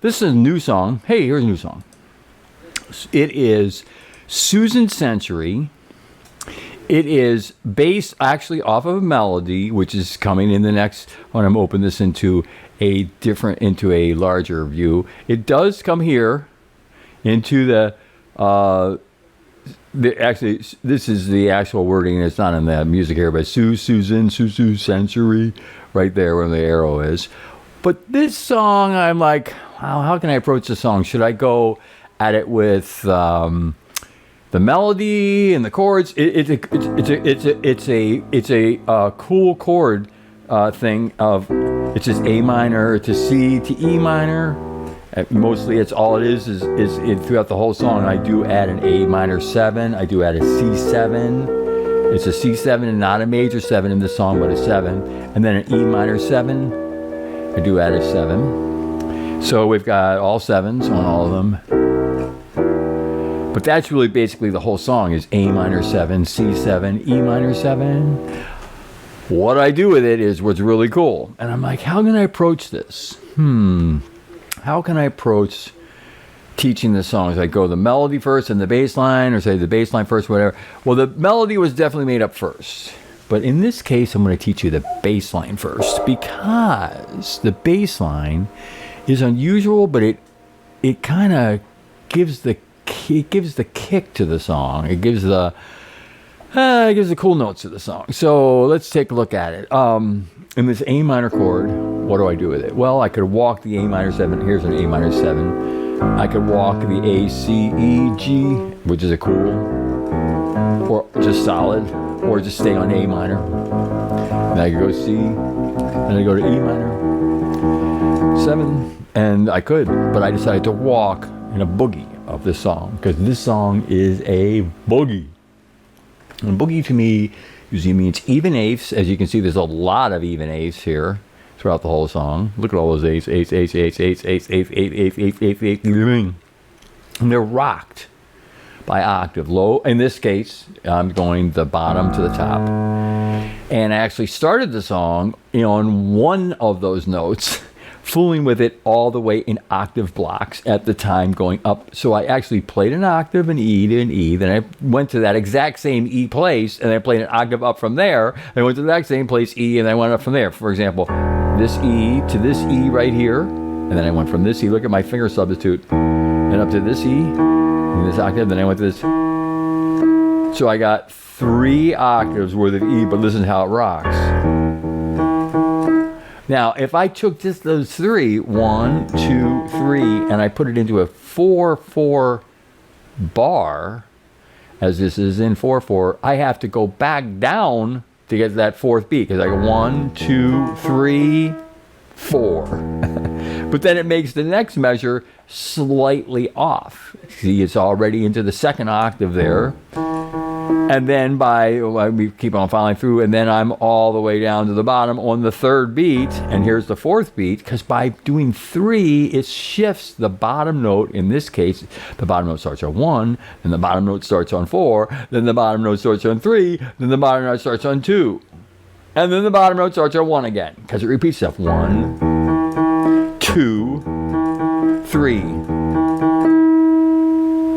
This is a new song. Hey, here's a new song. It is Susan Century. It is based actually off of a melody, which is coming in the next, when I'm open this into a larger view. It does come here into actually, this is the actual wording. It's not in the music here, but Susan Century, right there where the arrow is. But this song, I'm like, wow, how can I approach the song? Should I go at it with the melody and the chords? It's a cool chord thing of, it's just A minor to C to E minor. Mostly it's all it is throughout the whole song. I do add an A minor 7. I do add a C7. It's a C7 and not a major 7 in this song, but a 7. And then an E minor 7. I do add a 7. So we've got all 7s on all of them. But that's really basically the whole song is A minor 7, C7, E minor 7. What I do with it is what's really cool. And I'm like, how can I approach this? How can I approach teaching the songs? I go the melody first and the bass line, or say the bass line first, whatever. Well, the melody was definitely made up first. But in this case, I'm going to teach you the bass line first, because the bass line is unusual, but it kind of gives the kick to the song. It gives the cool notes to the song. So let's take a look at it. In this A minor chord, what do I do with it? Well, I could walk the A minor 7. Here's an A minor 7. I could walk the A, C, E, G, which is a cool, or just solid, or just stay on A minor. Then I could go C, and I go to E minor 7, and I could, but I decided to walk in a boogie of this song, because this song is a boogie. And boogie to me usually means even eighths. As you can see, there's a lot of even eighths here throughout the whole song. Look at all those eighths, eighths, eighths, eighths, eighths, eighths, eighths, eighths, eighths, eighths, eighths, eighths. And they're rocked by octave. Low, in this case, I'm going the bottom to the top. And I actually started the song on one of those notes, fooling with it all the way in octave blocks at the time going up. So I actually played an octave, an E to an E. Then I went to that exact same E place, and I played an octave up from there. I went to the exact same place, E, and I went up from there. For example, this E to this E right here. And then I went from this E, look at my finger substitute, and up to this E, and this octave. Then I went to this. So I got 3 octaves worth of E, but listen to how it rocks. Now, if I took just those 3, 1, 2, 3, and I put it into a 4/4 bar, as this is in 4/4, I have to go back down to get that 4th beat, because I go 1, 2, 3, 4. But then it makes the next measure slightly off. See, it's already into the 2nd octave there. And then we keep on following through, and then I'm all the way down to the bottom on the 3rd beat, and here's the 4th beat, because by doing 3, it shifts the bottom note. In this case, the bottom note starts on 1, then the bottom note starts on 4, then the bottom note starts on 3, then the bottom note starts on 2, and then the bottom note starts on 1 again, because it repeats itself. 1, 2, 3.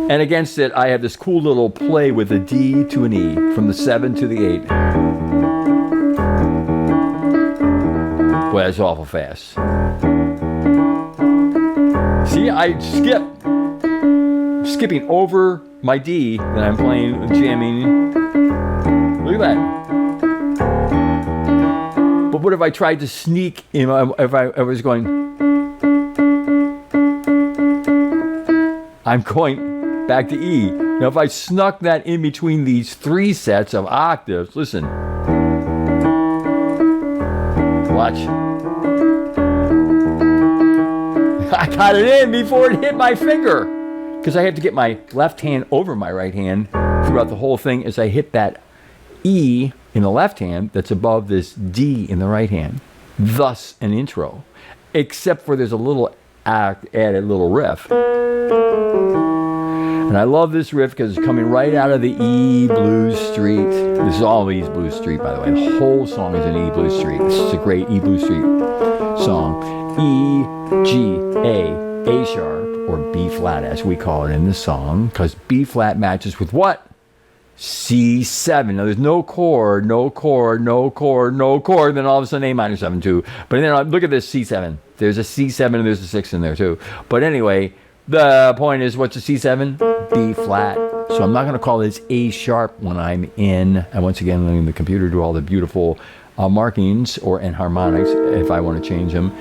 And against it, I have this cool little play with a D to an E, from the 7 to the 8. Boy, that's awful fast. See, I skipping over my D, then I'm playing, jamming. Look at that. But what if I tried to sneak, if I was going, I'm going back to E. Now, if I snuck that in between these 3 sets of octaves, listen. Watch. I got it in before it hit my finger, because I have to get my left hand over my right hand throughout the whole thing as I hit that E in the left hand that's above this D in the right hand. Thus, an intro. Except for there's a little added little riff. And I love this riff because it's coming right out of the E Blues Street. This is all E Blues Street, by the way. The whole song is an E Blues Street. This is a great E Blues Street song. E, G, A, A sharp, or B flat as we call it in the song, because B flat matches with what? C7. Now there's no chord, no chord, no chord, no chord, then all of a sudden A minor 7 too. But then look at this C7. There's a C7 and there's a 6 in there too. But anyway, the point is, what's a C7? B flat. So I'm not going to call this A sharp when I'm in, and once again, letting the computer do all the beautiful markings and harmonics if I want to change them.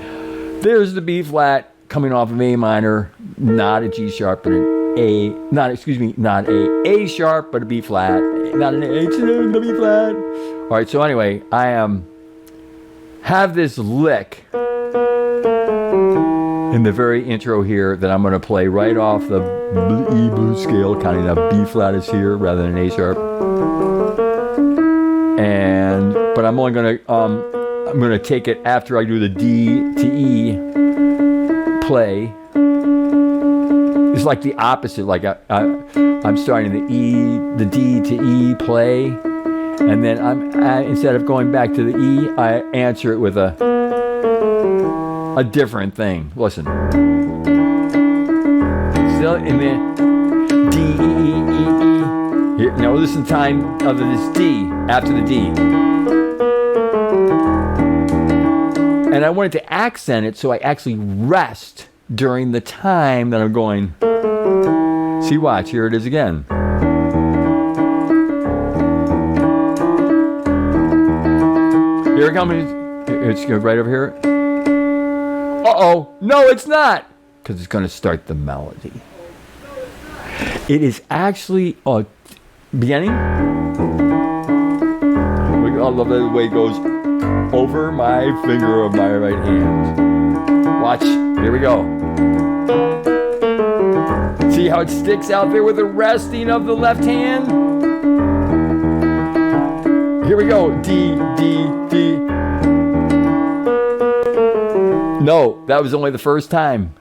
There's the B flat coming off of A minor, not a G sharp, but an not A sharp, but a B flat, not an A, a B flat. All right, so anyway, I have this lick in the very intro here that I'm going to play right off the E blues scale, counting up B flat is here rather than A sharp. But I'm only going to take it after I do the D to E play. It's like the opposite. Like I'm starting the D to E play, and then instead of going back to the E, I answer it with a different thing. Listen. Still in the D, E, E, E, E. Here, now listen to time of this D after the D. And I wanted to accent it so I actually rest during the time that I'm going. See, watch, here it is again. Here it comes. It's right over here. Uh-oh. No, it's not. Because it's going to start the melody. It is actually a beginning. I love the way it goes over my finger of my right hand. Watch. Here we go. See how it sticks out there with the resting of the left hand? Here we go. D, D, D. No, that was only the first time.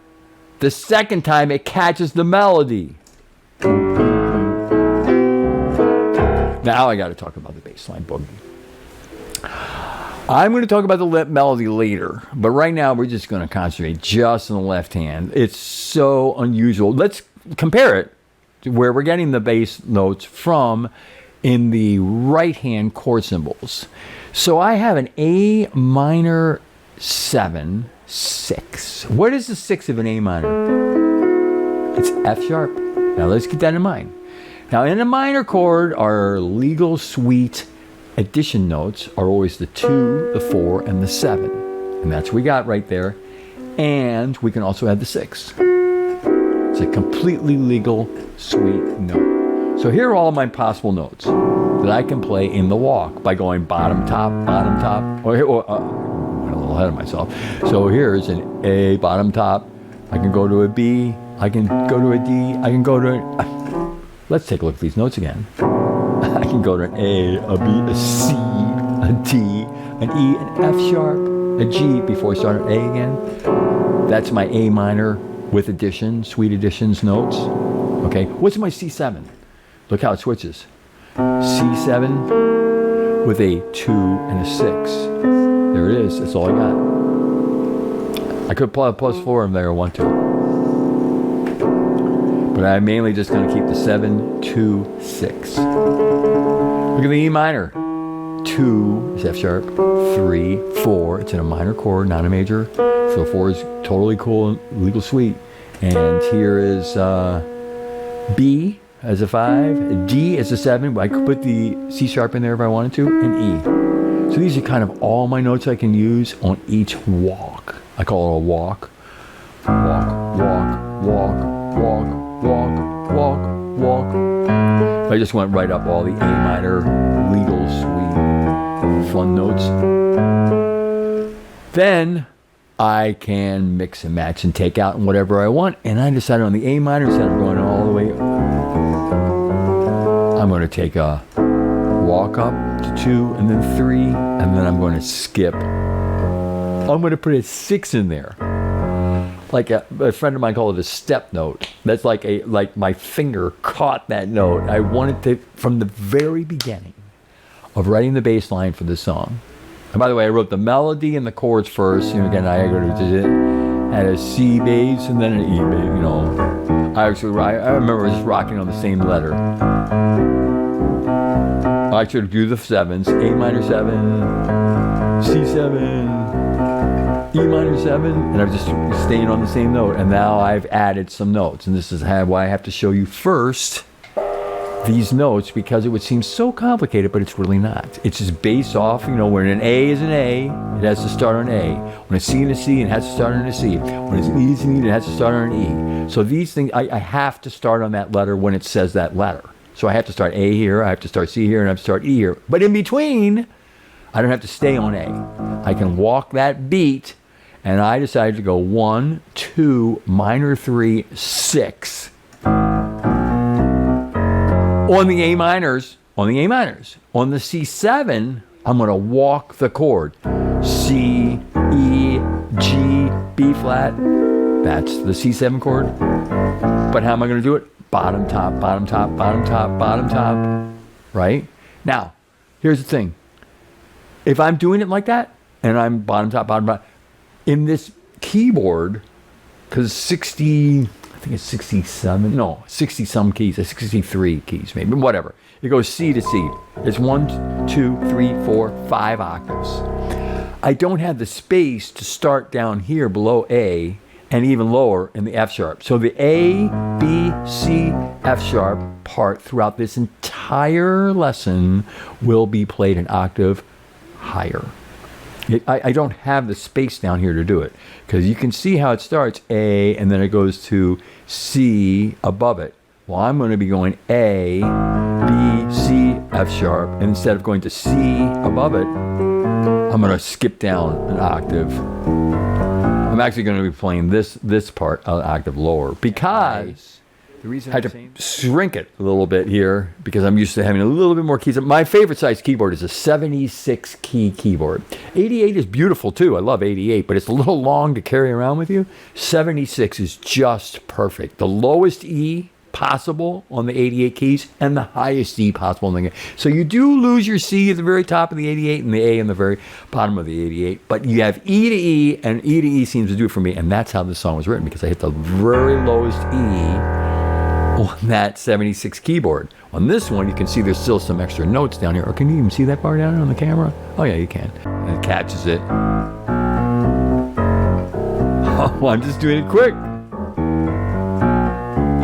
The second time it catches the melody. Now I got to talk about the bass line boogie. I'm going to talk about the melody later, but right now we're just going to concentrate just on the left hand. It's so unusual. Let's compare it to where we're getting the bass notes from in the right hand chord symbols. So I have an A minor 7, 6. What is the 6 of an A minor? It's F sharp. Now let's keep that in mind. Now in a minor chord, our legal suite addition notes are always the 2, the 4, and the 7. And that's what we got right there. And we can also add the 6. It's a completely legal suite note. So here are all my possible notes that I can play in the walk by going bottom, top, bottom, top. I'm a little ahead of myself. So here's an A, bottom, top. I can go to a B. I can go to a D. I can go to let's take a look at these notes again. I can go to an A, a B, a C, a D, an E, an F sharp, a G before I start an A again. That's my A minor with addition, sweet additions notes. Okay, what's my C7? Look how it switches. C7 with a 2 and a 6. There it is, that's all I got. I could play a +4 in there if I want to. But I'm mainly just going to keep the 7, 2, 6. Look at the E minor. 2 is F sharp. 3, 4. It's in a minor chord, not a major. So 4 is totally cool and legal sweet. And here is B as a 5. D as a 7. I could put the C sharp in there if I wanted to. And E. So these are kind of all my notes I can use on each walk. I call it a walk. Walk, walk, walk, walk. Walk, walk, walk. I just went right up all the A minor, legal, sweet, fun notes. Then I can mix and match and take out whatever I want. And I decided on the A minor, instead of going all the way, I'm going to take a walk up to 2 and then 3, and then I'm going to skip. I'm going to put a 6 in there. Like a friend of mine called it a step note. That's like my finger caught that note. I wanted to, from the very beginning of writing the bass line for the song. And by the way, I wrote the melody and the chords first. Again, I go to it. had a C bass and then an E bass, you know. I remember just rocking on the same letter. I should do the sevens, A minor 7, C7, E minor 7, and I'm just staying on the same note. And now I've added some notes, and this is why I have to show you first these notes, because it would seem so complicated, but it's really not. It's just based off, you know, when an A is an A, it has to start on A. When a C is a C, it has to start on a C. When it's an E is an E, it has to start on an E. So these things, I have to start on that letter when it says that letter. So I have to start A here, I have to start C here, and I have to start E here. But in between, I don't have to stay on A. I can walk that beat, and I decided to go 1, 2, minor 3, 6. On the A minors. On the C7, I'm going to walk the chord. C, E, G, B flat. That's the C7 chord. But how am I going to do it? Bottom, top, bottom, top, bottom, top, bottom, top. Right? Now, here's the thing. If I'm doing it like that, and I'm bottom, top, bottom, bottom, in this keyboard, because 60 some keys, 63 keys maybe, whatever. It goes C to C. It's 1, 2, 3, 4, 5 octaves. I don't have the space to start down here below A and even lower in the F sharp. So the A, B, C, F sharp part throughout this entire lesson will be played an octave higher. I don't have the space down here to do it, because you can see how it starts A and then it goes to C above it. Well, I'm going to be going A, B, C, F sharp, and instead of going to C above it, I'm going to skip down an octave. I'm actually going to be playing this part an octave lower, because the reason I had to shrink it a little bit here, because I'm used to having a little bit more keys. My favorite size keyboard is a 76 key keyboard. 88 is beautiful too. I love 88, but it's a little long to carry around with you. 76 is just perfect. The lowest E possible on the 88 keys and the highest E possible on the keys. So you do lose your C at the very top of the 88 and the A in the very bottom of the 88, but you have E to E, and E to E seems to do it for me, and that's how this song was written, because I hit the very lowest E on that 76 keyboard. On this one, you can see there's still some extra notes down here. Or can you even see that bar down here on the camera? Oh yeah, you can. And it catches it. Oh, I'm just doing it quick.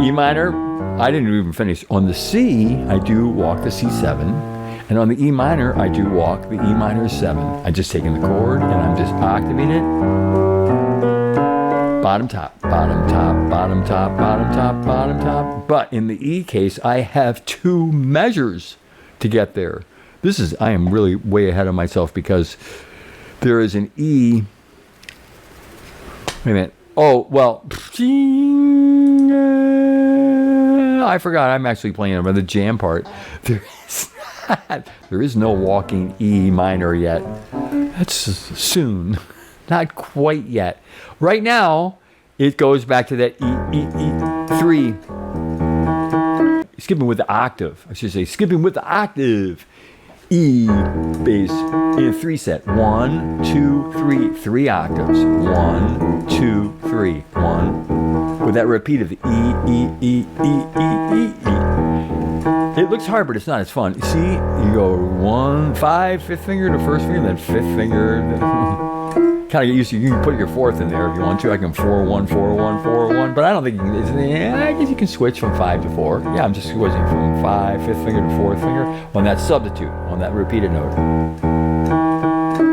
E minor, I didn't even finish. On the C, I do walk the C7. And on the E minor, I do walk the E minor 7. I'm just taking the chord and I'm just octaving it. Bottom, top, bottom, top, bottom, top, bottom, top, bottom, top. But in the E case, I have 2 measures to get there. I am really way ahead of myself, because there is an E. Wait a minute. Oh, well, I forgot. I'm actually playing the jam part. There is no walking E minor yet. That's soon. Not quite yet. Right now, it goes back to that E3. Skipping with the octave. I should say skipping with the octave. E bass in a 3 set. 1, 2, 3. 3 octaves. 1, 2, 3. 1. With that repeat of the E, E, E, E, E, E, E. It looks hard, but it's not. It's fun. See, you go 1, 5, 5th finger to 1st finger, then 5th finger. Kind of get used to. You can put your 4th in there if you want to. I can 4, 1, 4, 1, 4, 1. But I don't think you can. I guess you can switch from 5 to 4. Yeah, I'm just switching from 5, 5th finger to 4th finger on that substitute, on that repeated note.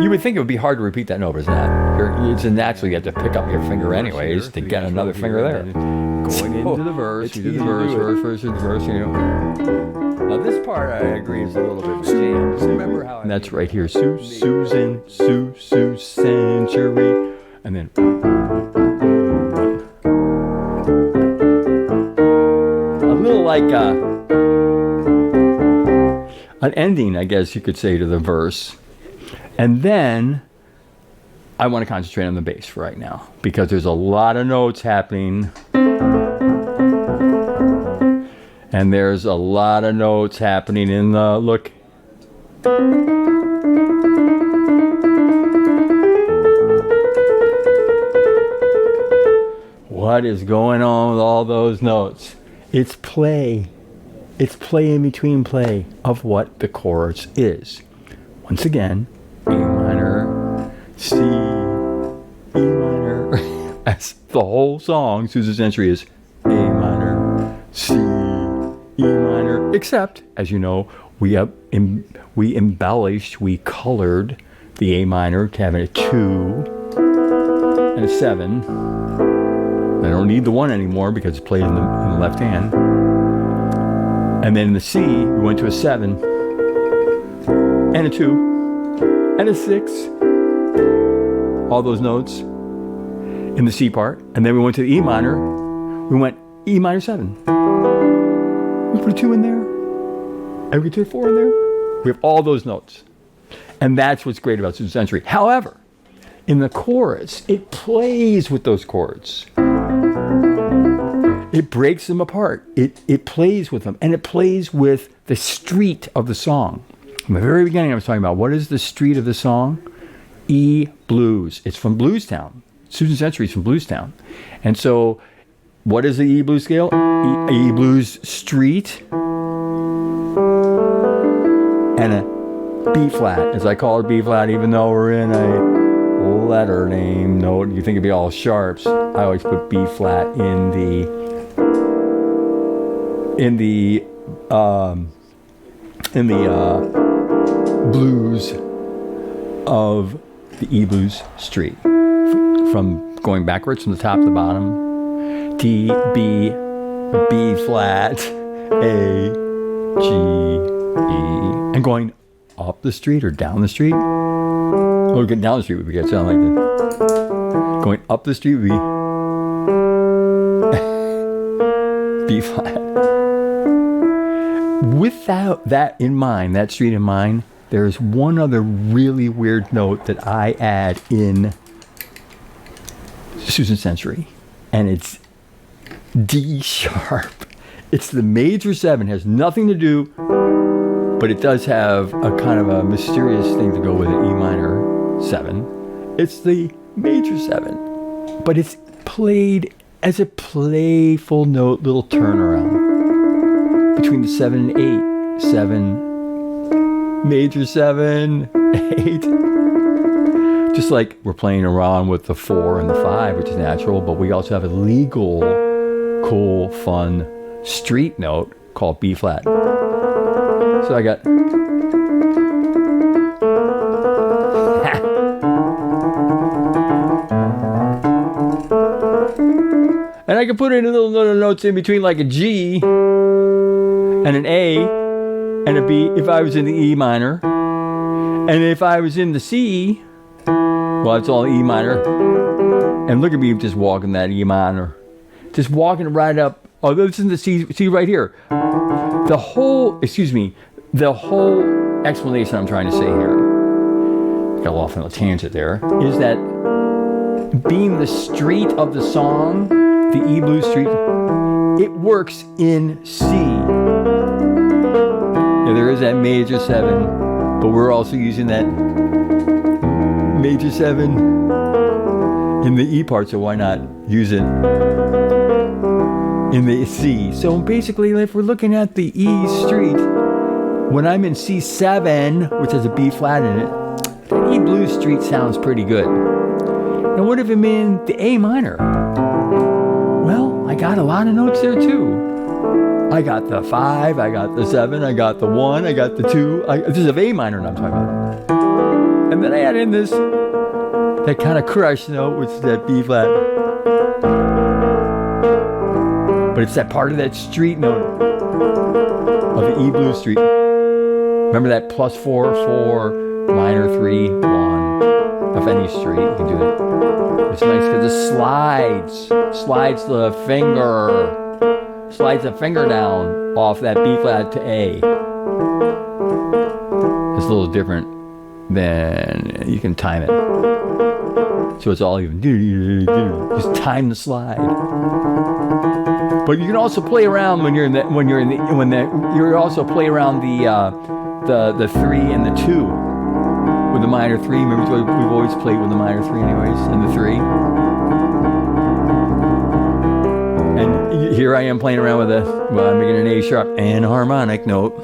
You would think it would be hard to repeat that note, but it's not. It's naturally you have to pick up your finger anyways to get another finger there. Going into the verse, you do the verse, the verse, you know. Now this part, I agree, is a little bit jammed. Remember how? And that's right here. Susan, century, and then a little like an ending, I guess you could say, to the verse. And then I want to concentrate on the bass for right now, because there's a lot of notes happening. And there's a lot of notes happening in the look. what is going on with all those notes? It's play. It's play in between play of what the chorus is. Once again, A minor, C, E minor. As the whole song, Susan Century, is A minor, C, E minor. Except, as you know, we embellished, we colored the A minor to having a 2 and a 7. I don't need the 1 anymore because it's played in the left hand. And then in the C, we went to a 7 and a 2 and a 6. All those notes in the C part. And then we went to the E minor. We went E minor 7. We put a 2 in there. And we put a 4 in there. We have all those notes. And that's what's great about Susan Century. However, in the chorus, it plays with those chords. It breaks them apart. It plays with them. And it plays with the street of the song. From the very beginning, I was talking about what is the street of the song? E blues. It's from Bluestown. Susan Century's from Bluestown. And so, what is the E blues scale? E blues street. And a B flat, as I call it B flat, even though we're in a letter name note. You think it'd be all sharps. I always put B flat in the blues of the E blues street. From going backwards from the top to the bottom. D, B, B flat, A, G, E, and going up the street or down the street. Oh, getting down the street would be good. Sound like that. Going up the street would be B flat. Without that in mind, that street in mind, there's one other really weird note that I add in Susan Century, and it's D sharp. It's the major 7. Has nothing to do, but it does have a kind of a mysterious thing to go with it. E minor 7. It's the major 7, but it's played as a playful note, little turnaround between the 7 and 8. 7, major 7, 8. Just like we're playing around with the 4 and the 5, which is natural, but we also have a legal, cool, fun street note called B flat. So I got and I can put in little notes in between, like a G and an A and a B if I was in the E minor. And if I was in the C, well, it's all E minor. And look at me just walking that E minor. Just walking right up. Oh, this is the C right here. The whole explanation I'm trying to say here, got off on a tangent there, is that being the street of the song, the E blues street, it works in C. Yeah, there is that major 7, but we're also using that major 7 in the E part, so why not use it in the C? So basically, if we're looking at the E street, when I'm in C7, which has a B flat in it, the E blues street sounds pretty good. Now what if I'm in the A minor? Well, I got a lot of notes there too. I got the 5, I got the 7, I got the 1, I got the 2. This is an A minor I'm talking about. And then I add in this, that kind of crush note, which is that B flat. But it's that part of that street note of the E blues street. Remember that +4, 4, minor 3, 1 of any street. You can do it. It's nice because it slides the finger down off that B flat to A. It's a little different than you can time it. So it's all even. Just time the slide. But you can also play around you also play around the 3 and the 2 with the minor 3. Remember, we've always played with the minor 3 anyways, and the 3. here I am playing around with I'm making an A sharp and a harmonic note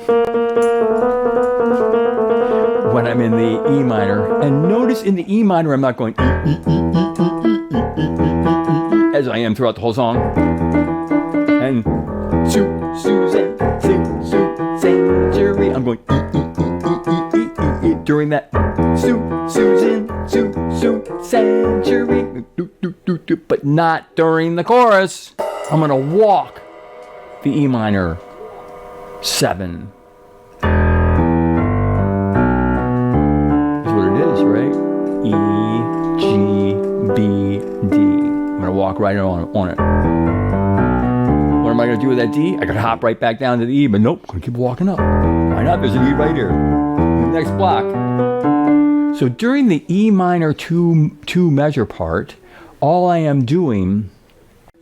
when I'm in the E minor. And notice in the E minor, I'm not going as I am throughout the whole song. And Susan, Jury, I'm going during that Susan, Century, but not during the chorus. I'm gonna walk the E minor 7. That's what it is, right? E, G, B, D. I'm gonna walk right on it. What am I gonna do with that D? I could hop right back down to the E, but nope, I'm gonna keep walking up. Why not? There's an E right here. The next block. So during the E minor 2 measure part, all I am doing,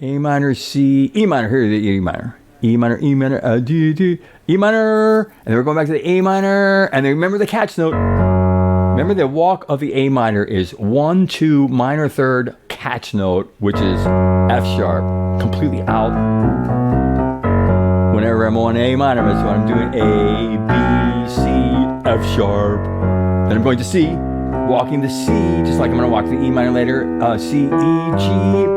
A minor, C, E minor, here's the E minor. E minor, E minor, D, D, E minor, and then we're going back to the A minor, and then remember the catch note. Remember the walk of the A minor is 1, 2, minor 3rd, catch note, which is F sharp, completely out. Whenever I'm on A minor, that's what I'm doing. A, B, C, F sharp. Then I'm going to C, walking the C, just like I'm going to walk the E minor later. C, E, G,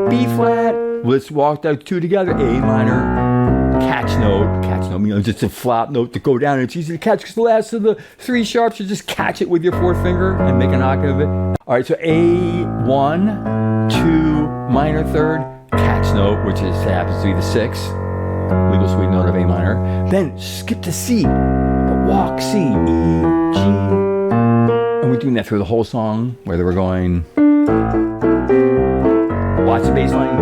B flat. Let's walk those 2 together. A minor, catch note. Catch note means it's a flop note to go down. It's easy to catch because the last of the 3 sharps, you just catch it with your 4th finger and make an octave of it. All right, so A1, 2, minor 3rd, catch note, which happens to be the 6th. Legal sweet note of A minor. Then skip to C, but walk C, E, G. And we're doing that through the whole song, whether we're going, watch the bass line,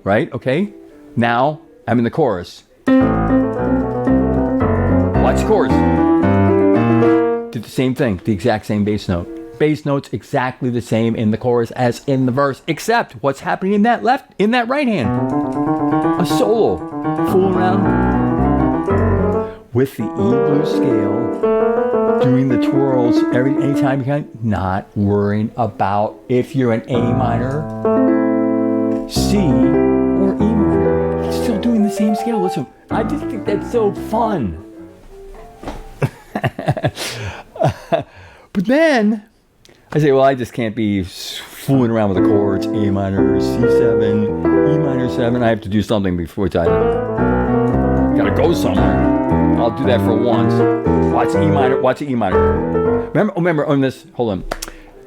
right? Okay. Now I'm in the chorus. Watch the chorus. Did the same thing, the exact same bass note. Bass notes exactly the same in the chorus as in the verse, except what's happening in that right hand. A solo, fooling around with the E blues scale, doing the twirls anytime you can, not worrying about if you're an A minor, C, or E minor. Still doing the same scale. Listen, I just think that's so fun. But then I say, well, I just can't be fooling around with the chords. A minor, C7, E minor 7. I have to do something before I gotta go somewhere. I'll do that for once. Watch E minor, watch the E minor. Remember on this, hold on.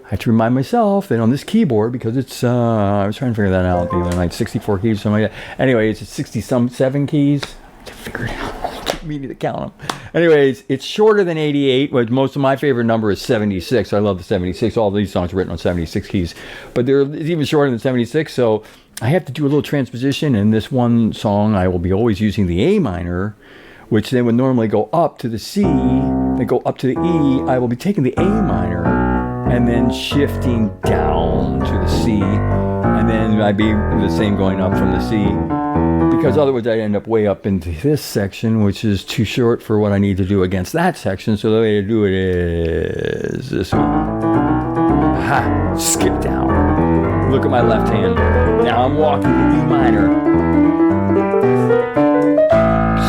I have to remind myself that on this keyboard, because it's, I was trying to figure that out the other night, 64 keys, something like that. Anyway, it's 60-some-7 keys. To figure it out. We need to count them. Anyways, it's shorter than 88, but most of my favorite number is 76. I love the 76. All these songs are written on 76 keys. But it's even shorter than 76, so I have to do a little transposition. In this one song, I will be always using the A minor, which then would normally go up to the C, then go up to the E. I will be taking the A minor and then shifting down to the C, and then I'd be the same going up from the C, because otherwise I'd end up way up into this section, which is too short for what I need to do against that section. So the way to do it is this one. Aha, skip down. Look at my left hand. Now I'm walking the E minor.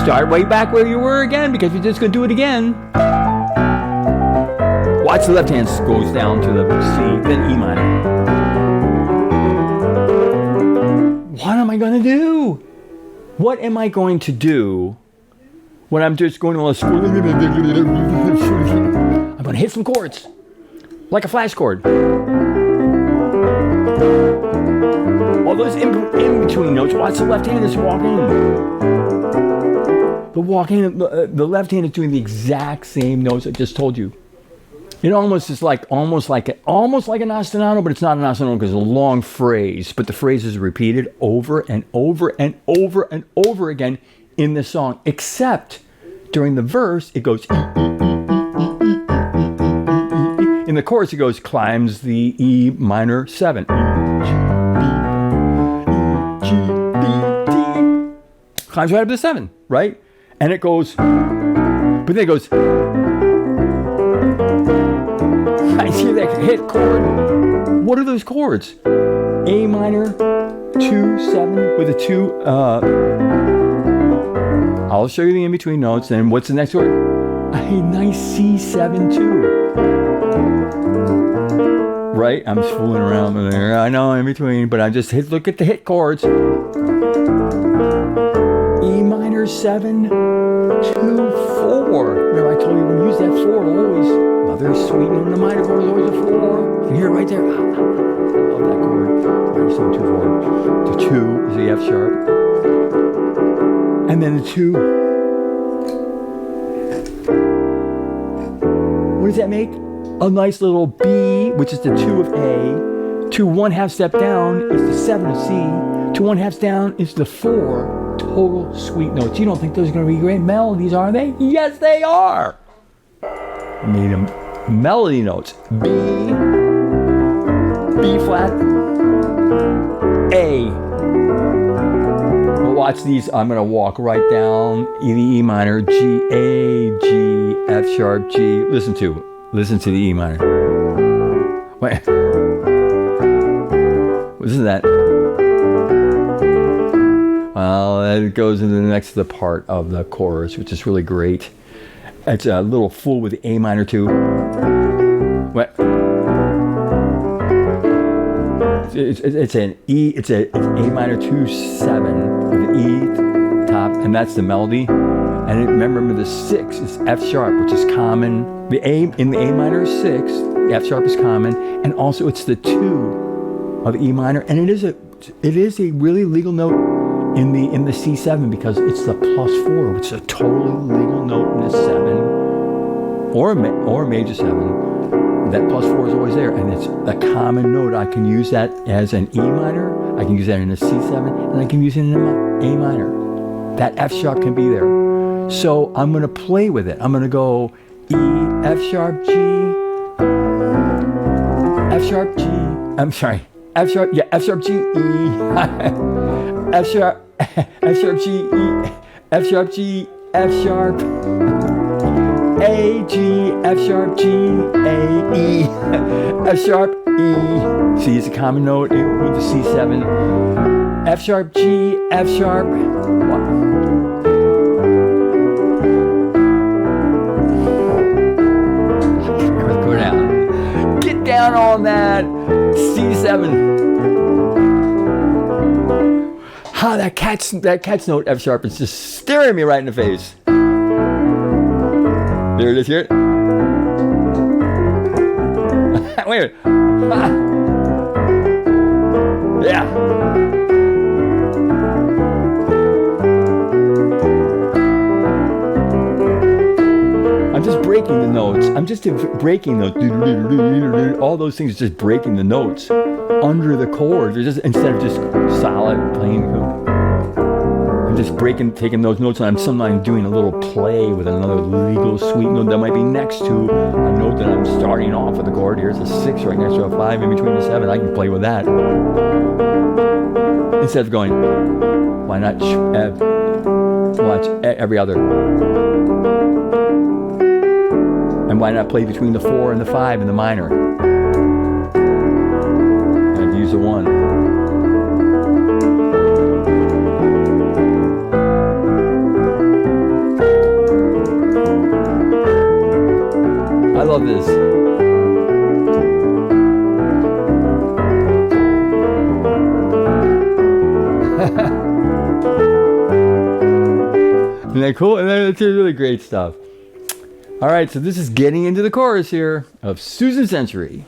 Start way back where you were again, because we're just going to do it again. Watch the left hand goes down to the C, then E minor. What am I going to do? What am I going to do when I'm just going to all school? I'm going to hit some chords, like a flash chord. All those in between notes. Watch the left hand is walking. The left hand is doing the exact same notes I just told you. It almost is almost like an ostinato, but it's not an ostinato because it's a long phrase. But the phrase is repeated over and over and over and over again in the song, except during the verse it goes. In the chorus it goes, climbs the E minor 7. Climbs right up to 7, right? And it goes, but then it goes. I hear that hit chord. What are those chords? A minor, 2-7 with a 2. I'll show you the in-between notes. And what's the next word? A nice C7 too. Right? I'm just fooling around with there. I know in between, but I just look at the hit chords. E minor 7, 2, 4. Remember I told you when you use that 4 always. Another sweet note in the minor chord is always a 4. You can hear it right there. I love that chord. Minor 7, 2, 4. The 2 is the F sharp. And then the 2. What does that make? A nice little B, which is the 2 of A. 2 1/2 step down is the 7 of C. 2 1/2 down is the 4. Total sweet notes. You don't think those are going to be great melodies, are they? Yes, they are. I made them melody notes. B, B flat, A. Well, watch these. I'm going to walk right down E minor, G, A, G, F sharp, G. Listen to the E minor. Wait. What is that? Well, it goes into the next part of the chorus, which is really great. It's a little full with A minor too. What? It's an E. It's A minor 2-7 with an E top, and that's the melody. And remember the 6 is F sharp, which is common. The A in the A minor is 6. The F sharp is common, and also it's the 2 of E minor, and it is a really legal note in the C7 because it's the +4, which is a totally legal note in a 7 or a major 7. That +4 is always there, and it's a common note. I can use that as an E minor. I can use that in a C7, and I can use it in an A minor. That F sharp can be there. So I'm going to play with it. I'm going to go E, F sharp, G, F sharp, G. I'm sorry, F sharp, yeah, F sharp, G, E, F sharp, F sharp, G, E, F sharp, G, F sharp, A, G, F sharp, G, A, E, F sharp, E. See, it's a common note with the C7. F sharp, G, F sharp. Go down. Get down on that C7. Ha, that cat's note F sharp is just staring me right in the face. There it is, hear it? Wait a minute. Yeah. I'm just breaking the notes. I'm just breaking those. All those things, just breaking the notes under the chord. They're just, instead of just solid playing. I'm just taking those notes, and I'm sometimes doing a little play with another legal sweet note that might be next to a note that I'm starting off with the chord. Here's a 6 right next to a 5 in between the 7. I can play with that. Instead of going, why not watch every other? And why not play between the 4 and the 5 in the minor? And use the 1. I love this. Isn't that cool? And that's really great stuff. All right, so this is getting into the chorus here of Susan Century.